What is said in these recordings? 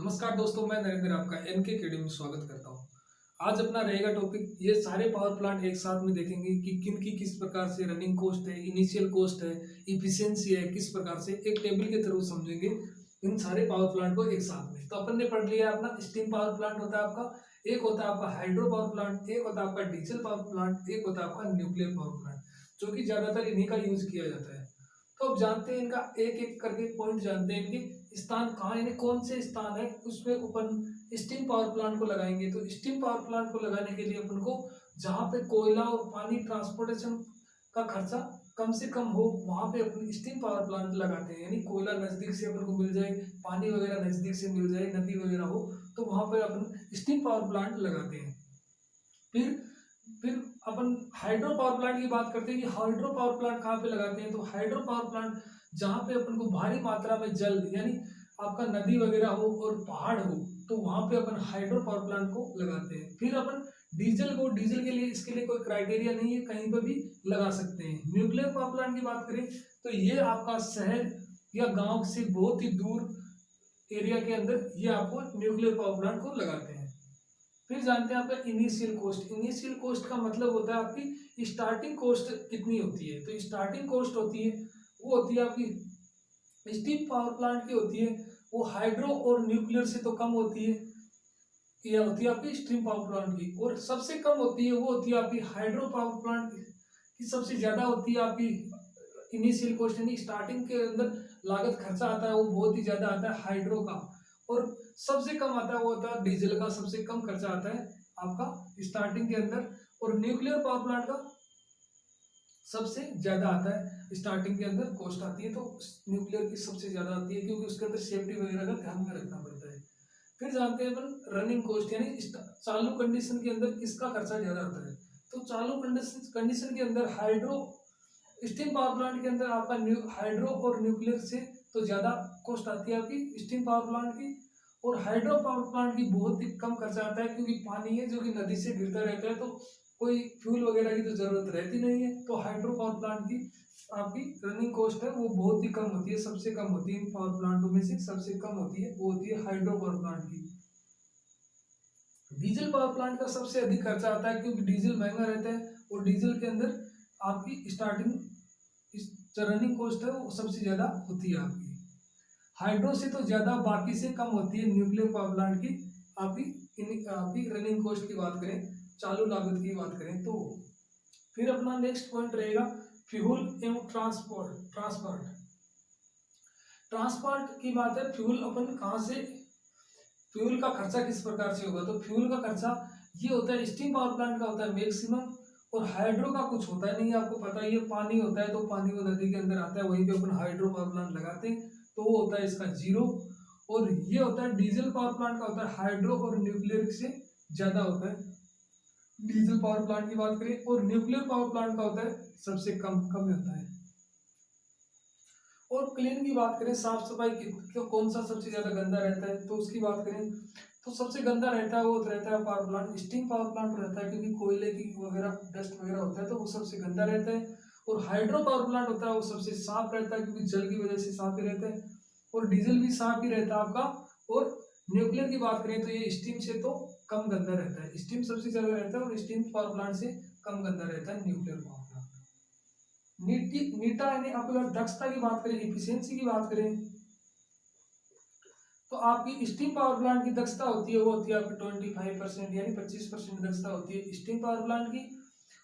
नमस्कार दोस्तों, मैं नरेंद्र आपका एनके अकेडमी में स्वागत करता हूं। आज अपना रहेगा टॉपिक, ये सारे पावर प्लांट एक साथ में देखेंगे कि किन की किस प्रकार से रनिंग कॉस्ट है, इनिशियल कॉस्ट है, इफिशियंसी है, किस प्रकार से एक टेबल के थ्रू समझेंगे इन सारे पावर प्लांट को एक साथ में। तो अपन ने पढ़ लिया अपना स्टीम पावर प्लांट होता है आपका, एक होता है आपका हाइड्रो पावर प्लांट, एक होता है आपका डीजल पावर प्लांट, एक होता है आपका न्यूक्लियर पावर प्लांट, जो कि ज्यादातर इन्हीं का यूज किया जाता है। तो अब जानते हैं इनका एक एक करके पॉइंट जानते हैं, इनके स्थान कहाँ, यानी कौन से स्थान है उसमें अपन स्टीम पावर प्लांट को लगाएंगे। तो स्टीम पावर प्लांट को लगाने के लिए अपन को जहाँ पे कोयला और पानी ट्रांसपोर्टेशन का खर्चा कम से कम हो, वहां पे अपन स्टीम पावर प्लांट लगाते हैं। यानी कोयला नजदीक से अपन को मिल जाए, पानी वगैरह नजदीक से मिल जाए, नदी वगैरह हो, तो वहां पर अपन स्टीम पावर प्लांट लगाते हैं। फिर फिर अपन हाइड्रो पावर प्लांट की बात करते हैं कि हाइड्रो पावर प्लांट कहाँ पे लगाते हैं। तो हाइड्रो पावर प्लांट जहाँ पे अपन को भारी मात्रा में जल, यानी आपका नदी वगैरह हो और पहाड़ हो, तो वहां पे अपन हाइड्रो पावर प्लांट को लगाते हैं। फिर अपन डीजल के लिए इसके लिए कोई क्राइटेरिया नहीं है, कहीं पर भी लगा सकते हैं। न्यूक्लियर पावर प्लांट की बात करें तो ये आपका शहर या गांव से बहुत ही दूर एरिया के अंदर ये आपको न्यूक्लियर पावर प्लांट को लगाते हैं। फिर जानते हैं आपका इनिशियल कॉस्ट। इनिशियल कॉस्ट का मतलब होता है आपकी स्टार्टिंग कॉस्ट कितनी होती है। तो स्टार्टिंग कॉस्ट होती है, वो होती है आपकी स्टीम पावर प्लांट की होती है, वो हाइड्रो और न्यूक्लियर से तो कम होती है। यह होती है आपकी स्टीम पावर प्लांट की। और सबसे कम होती है वो होती है आपकी हाइड्रो पावर प्लांट की। सबसे ज्यादा होती है आपकी इनिशियल कॉस्ट, यानी स्टार्टिंग के अंदर लागत खर्चा आता है वो बहुत ही ज्यादा आता है हाइड्रो का। और सबसे कम आता है वो होता है डीजल का, सबसे कम खर्चा आता है आपका स्टार्टिंग के अंदर। और न्यूक्लियर पावर प्लांट का सबसे ज्यादा आता है स्टार्टिंग के अंदर कॉस्ट आती है। तो न्यूक्लियर की सबसे ज्यादा आती है क्योंकि उसके अंदर सेफ्टी वगैरह का ध्यान में रखना पड़ता है। फिर जानते हैं अपन रनिंग कॉस्ट, यानी चालू कंडीशन के अंदर किसका खर्चा ज्यादा आता है। तो चालू कंडीशन के अंदर हाइड्रो स्टीम पावर प्लांट के अंदर आपका हाइड्रो और न्यूक्लियर से तो ज्यादा कॉस्ट आती है आपकी स्टीम पावर प्लांट की। और हाइड्रो पावर प्लांट की बहुत ही कम खर्चा आता है क्योंकि पानी है जो कि नदी से गिरता रहता है, तो कोई फ्यूल वगैरह की तो जरूरत रहती नहीं है। तो हाइड्रो पावर प्लांट की आपकी रनिंग कॉस्ट है वो बहुत ही कम होती है, सबसे कम होती है इन पावर प्लांटों में से सबसे कम होती है वो होती है हाइड्रो पावर प्लांट की। डीजल पावर प्लांट का सबसे अधिक खर्चा आता है क्योंकि डीजल महंगा रहता है और डीजल के अंदर आपकी स्टार्टिंग जो रनिंग कॉस्ट है वो सबसे ज्यादा होती है आपकी। हाइड्रो से तो ज्यादा बाकी से कम होती है न्यूक्लियर पावर प्लांट की आपकी रनिंग कॉस्ट की बात करें, चालू लागत की बात करें तो। फिर अपना नेक्स्ट पॉइंट रहेगा फ्यूल एवं ट्रांसपोर्ट। ट्रांसपोर्ट की बात है, फ्यूल अपन कहाँ से, फ्यूल का खर्चा किस प्रकार से होगा। तो फ्यूल का खर्चा ये होता है स्टीम पावर प्लांट का होता है मैक्सिमम, और हाइड्रो का कुछ होता नहीं है, आपको पता ही है पानी होता है तो पानी वो नदी के अंदर आता है, वहीं पे अपन हाइड्रो पावर प्लांट लगाते हैं तो वो होता है इसका जीरो। और ये होता है डीजल पावर प्लांट का होता है हाइड्रो और न्यूक्लियर से ज्यादा होता है। डीजल पावर प्लांट की बात करें और न्यूक्लियर पावर प्लांट का होता है सबसे कम कम होता है। और क्लीन की बात करें, साफ सफाई की कौन सा सबसे ज्यादा गंदा रहता है तो उसकी बात करें तो सबसे गंदा रहता है वो रहता है power plant, steam power plant रहता है क्योंकि कोयले की वगैरह डस्ट वगैरह होता है तो वो सबसे गंदा रहता है। और हाइड्रो पावर प्लांट होता है वो सबसे साफ रहता है क्योंकि जल की वजह से साफ ही रहता है, और डीजल भी साफ ही रहता है आपका। और न्यूक्लियर की बात करें तो ये स्टीम से तो कम गंदा रहता है, स्टीम सबसे ज्यादा रहता है और स्टीम पावर प्लांट से कम गंदा रहता है न्यूक्लियर पावर प्लांट। नीटा यानी आप अगर दक्षता की बात करें, इफिशियंसी की बात करें तो आपकी स्टीम पावर प्लांट की दक्षता होती है वो होती है आपकी 25% यानी 25% दक्षता होती है स्टीम पावर प्लांट की।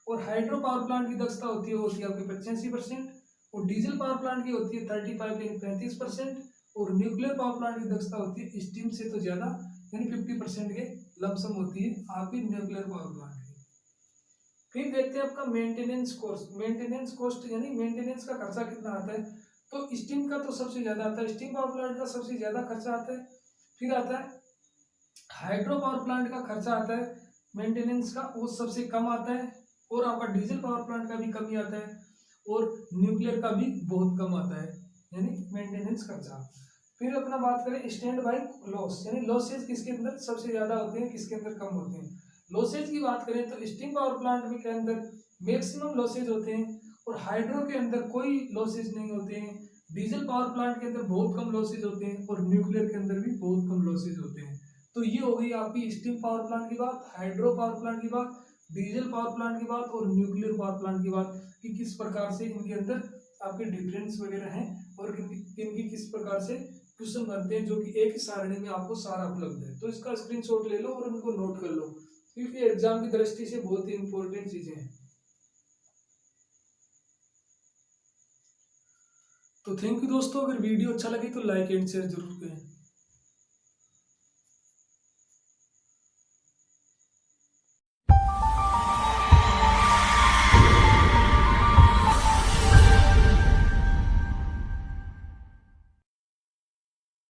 और हाइड्रो पावर प्लांट की दक्षता होती है वो होती है आपकी 85%। और डीजल पावर प्लांट की होती है 35 यानी 35%। और न्यूक्लियर पावर प्लांट की दक्षता होती है स्टीम से तो ज्यादा यानी 50% के लमसम होती है आपकी न्यूक्लियर पावर प्लांट की। फिर देखते हैं आपका मेंटेनेंस कॉस्ट। मेंटेनेंस कॉस्ट यानी मेंटेनेंस का खर्चा कितना आता है। तो स्टीम का तो सबसे ज्यादा आता है, स्टीम पावर प्लांट का सबसे ज्यादा खर्चा आता है। फिर आता है हाइड्रो पावर प्लांट का खर्चा आता है मेंटेनेंस का, वो सबसे कम आता है। और आपका डीजल पावर प्लांट का भी कम ही आता है, और न्यूक्लियर का भी बहुत कम आता है यानी मेंटेनेंस खर्चा। फिर अपना बात करें स्टैंड बाई लॉस, यानी लॉसेज किसके अंदर सबसे ज्यादा होते हैं किसके अंदर कम होते हैं। लॉसेज की बात करें तो स्टीम पावर प्लांट में के अंदर मैक्सिमम लॉसेज होते हैं, और हाइड्रो के अंदर कोई लॉसेज नहीं होते हैं। डीजल पावर प्लांट के अंदर बहुत कम लॉसेज होते हैं और न्यूक्लियर के अंदर भी बहुत कम लॉसेज होते हैं। तो ये हो गई आपकी स्टीम पावर प्लांट की बात, हाइड्रो पावर प्लांट की बात, डीजल पावर प्लांट की बात और न्यूक्लियर पावर प्लांट की बात, कि किस प्रकार से इनके अंदर आपके डिफरेंस वगैरह हैं और इनकी किस प्रकार से क्वेश्चन बनते हैं, जो कि एक ही सारणी में आपको सारा उपलब्ध है। तो इसका स्क्रीनशॉट ले लो और उनको नोट कर लो, क्योंकि एग्जाम की दृष्टि से बहुत ही इंपॉर्टेंट चीजें हैं। तो थैंक यू दोस्तों, अगर वीडियो अच्छा लगे तो लाइक एंड शेयर जरूर करें।